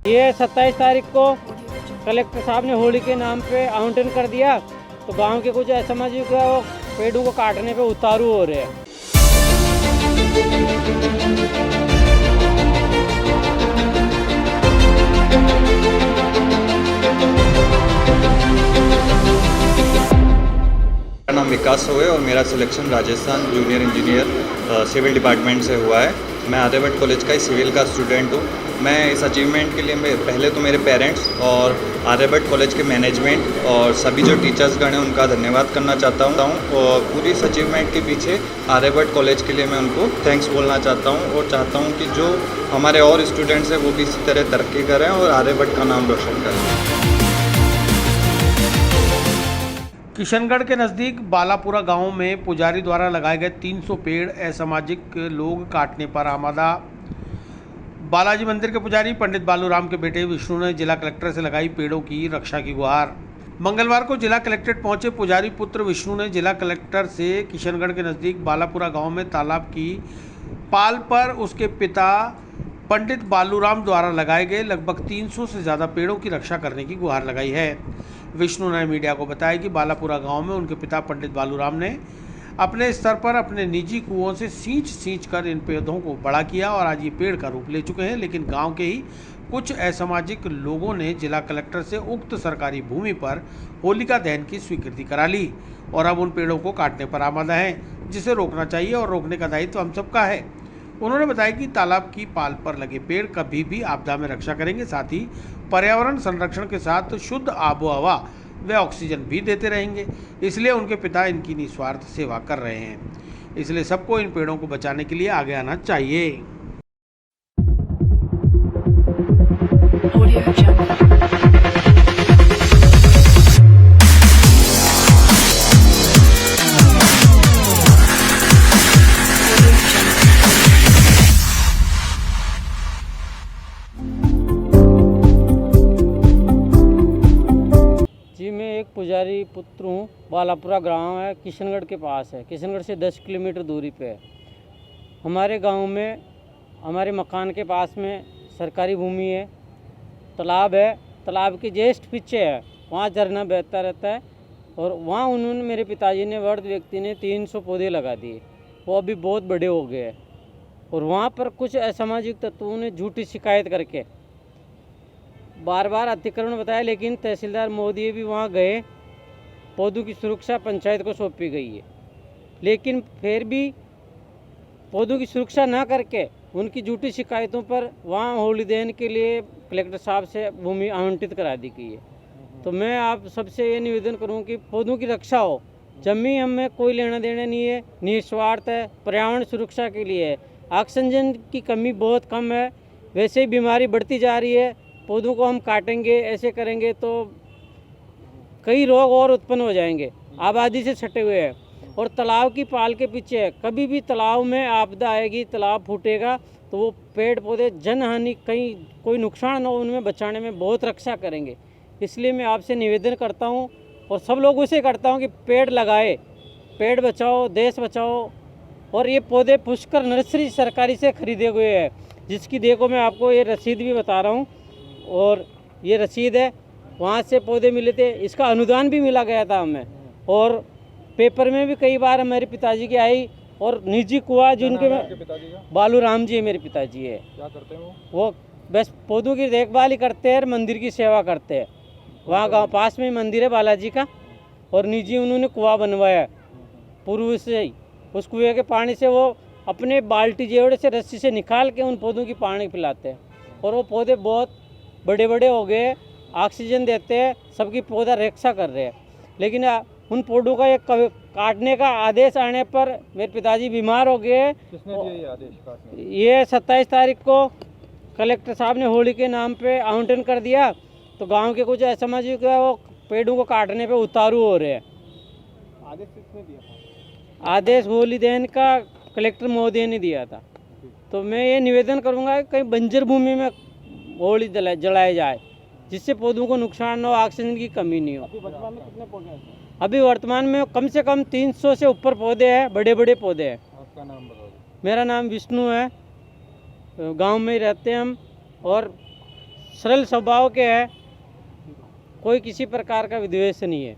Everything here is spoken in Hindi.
ये 27 तारीख को कलेक्टर साहब ने होली के नाम पे आवंटन कर दिया, तो गांव के कुछ असामाजिक वो पेड़ों को काटने पे उतारू हो रहे हैं। मेरा नाम विकास हुए और मेरा selection Rajasthan junior engineer civil department से हुआ है। मैं आर्यभट्ट कॉलेज का ही सिविल का स्टूडेंट हूँ। मैं इस अचीवमेंट के लिए पहले तो मेरे पेरेंट्स और आर्यभट्ट कॉलेज के मैनेजमेंट और सभी जो टीचर्सगण हैं उनका धन्यवाद करना चाहता हूँ। और पूरी इस अचीवमेंट के पीछे आर्यभट्ट कॉलेज के लिए मैं उनको थैंक्स बोलना चाहता हूँ और चाहता हूँ कि जो हमारे और स्टूडेंट्स हैं वो भी इसी तरह तरक्की करें और आर्यभट्ट का नाम रोशन करें। किशनगढ़ के नज़दीक बालापुरा गांव में पुजारी द्वारा लगाए गए 300 पेड़ असामाजिक लोग काटने पर आमादा। बालाजी मंदिर के पुजारी पंडित बालूराम के बेटे विष्णु ने जिला कलेक्टर से लगाई पेड़ों की रक्षा की गुहार। मंगलवार को जिला कलेक्ट्रेट पहुंचे पुजारी पुत्र विष्णु ने जिला कलेक्टर से किशनगढ़ के नज़दीक बालापुरा गांव में तालाब की पाल पर उसके पिता पंडित बालूराम द्वारा लगाए गए लगभग 300 से ज़्यादा पेड़ों की रक्षा करने की गुहार लगाई है। विष्णु ने मीडिया को बताया कि बालापुरा गांव में उनके पिता पंडित बालूराम ने अपने स्तर पर अपने निजी कुओं से सींच कर इन पेड़ों को बड़ा किया और आज ये पेड़ का रूप ले चुके हैं। लेकिन गांव के ही कुछ असामाजिक लोगों ने जिला कलेक्टर से उक्त सरकारी भूमि पर होलिका दहन की स्वीकृति करा ली और अब उन पेड़ों को काटने पर आमादा है, जिसे रोकना चाहिए और रोकने का दायित्व हम सबका है। उन्होंने बताया कि तालाब की पाल पर लगे पेड़ कभी भी आपदा में रक्षा करेंगे, साथ ही पर्यावरण संरक्षण के साथ शुद्ध आबो हवा व ऑक्सीजन भी देते रहेंगे। इसलिए उनके पिता इनकी निस्वार्थ सेवा कर रहे हैं, इसलिए सबको इन पेड़ों को बचाने के लिए आगे आना चाहिए। जी, मैं एक पुजारी पुत्र हूँ। बालापुरा गांव है, किशनगढ़ के पास है। किशनगढ़ से 10 किलोमीटर दूरी पे है। हमारे गांव में हमारे मकान के पास में सरकारी भूमि है, तालाब है। तालाब के जस्ट पीछे है, वहाँ झरना बहता रहता है और वहाँ उन्होंने मेरे पिताजी ने वृद्ध व्यक्ति ने 300 पौधे लगा दिए। वो अभी बहुत बड़े हो गए हैं और वहाँ पर कुछ असामाजिक तत्वों ने झूठी शिकायत करके बार बार अतिक्रमण बताया, लेकिन तहसीलदार महोदय भी वहाँ गए। पौधों की सुरक्षा पंचायत को सौंपी गई है, लेकिन फिर भी पौधों की सुरक्षा ना करके उनकी झूठी शिकायतों पर वहाँ होली दहन के लिए कलेक्टर साहब से भूमि आवंटित करा दी गई है। तो मैं आप सबसे ये निवेदन करूँ कि पौधों की रक्षा हो। जमीन हमें कोई लेना देना नहीं है, निस्वार्थ है, पर्यावरण सुरक्षा के लिए है। ऑक्सीजन की कमी बहुत कम है, वैसे ही बीमारी बढ़ती जा रही है। पौधों को हम काटेंगे, ऐसे करेंगे तो कई रोग और उत्पन्न हो जाएंगे, आबादी से सटे हुए हैं। और तालाब की पाल के पीछे है, कभी भी तालाब में आपदा आएगी, तालाब फूटेगा तो वो पेड़ पौधे जनहानि कहीं कोई नुकसान न हो, उनमें बचाने में बहुत रक्षा करेंगे। इसलिए मैं आपसे निवेदन करता हूँ और सब लोगों से करता हूँ कि पेड़ लगाए, पेड़ बचाओ, देश बचाओ। और ये पौधे पुष्कर नर्सरी सरकारी से खरीदे हुए हैं, जिसकी देखो मैं आपको ये रसीद भी बता रहा हूँ और ये रसीद है, वहाँ से पौधे मिले थे। इसका अनुदान भी मिला गया था हमें और पेपर में भी कई बार हमारे पिताजी की आई। और निजी कुआं जिनके बालूराम जी है, मेरे पिताजी है। क्या करते हैं वो बस पौधों की देखभाल ही करते हैं, मंदिर की सेवा करते हैं। वहाँ गाँव पास में मंदिर है बालाजी का और निजी उन्होंने कुआं बनवाया पूर्व से ही। उस कुएँ के पानी से वो अपने बाल्टी जेवड़े से रस्सी से निकाल के उन पौधों की पानी पिलाते हैं और वो पौधे बहुत बड़े बड़े हो गए, ऑक्सीजन देते हैं, सबकी पौधा रक्षा कर रहे हैं। लेकिन उन पौधों का एक काटने का आदेश आने पर मेरे पिताजी बीमार हो गए। किसने दिया ये आदेश काटने? ये 27 तारीख को कलेक्टर साहब ने होली के नाम पे आवंटन कर दिया, तो गांव के कुछ असामाजिक वो पेड़ों को काटने पे उतारू हो रहे हैं। आदेश किसने दिया था? आदेश होली दहन का कलेक्टर महोदय ने दिया था। तो मैं ये निवेदन करूँगा कि कहीं बंजर भूमि में होली जलाया जाए, जिससे पौधों को नुकसान न हो, ऑक्सीजन की कमी नहीं हो। अभी वर्तमान में कितने पौधे हैं? अभी वर्तमान में कम से कम 300 से ऊपर पौधे हैं, बड़े बड़े पौधे हैं। आपका नाम बता दो। मेरा नाम विष्णु है, गांव में ही रहते हैं हम और सरल स्वभाव के हैं, कोई किसी प्रकार का विद्वेष नहीं है।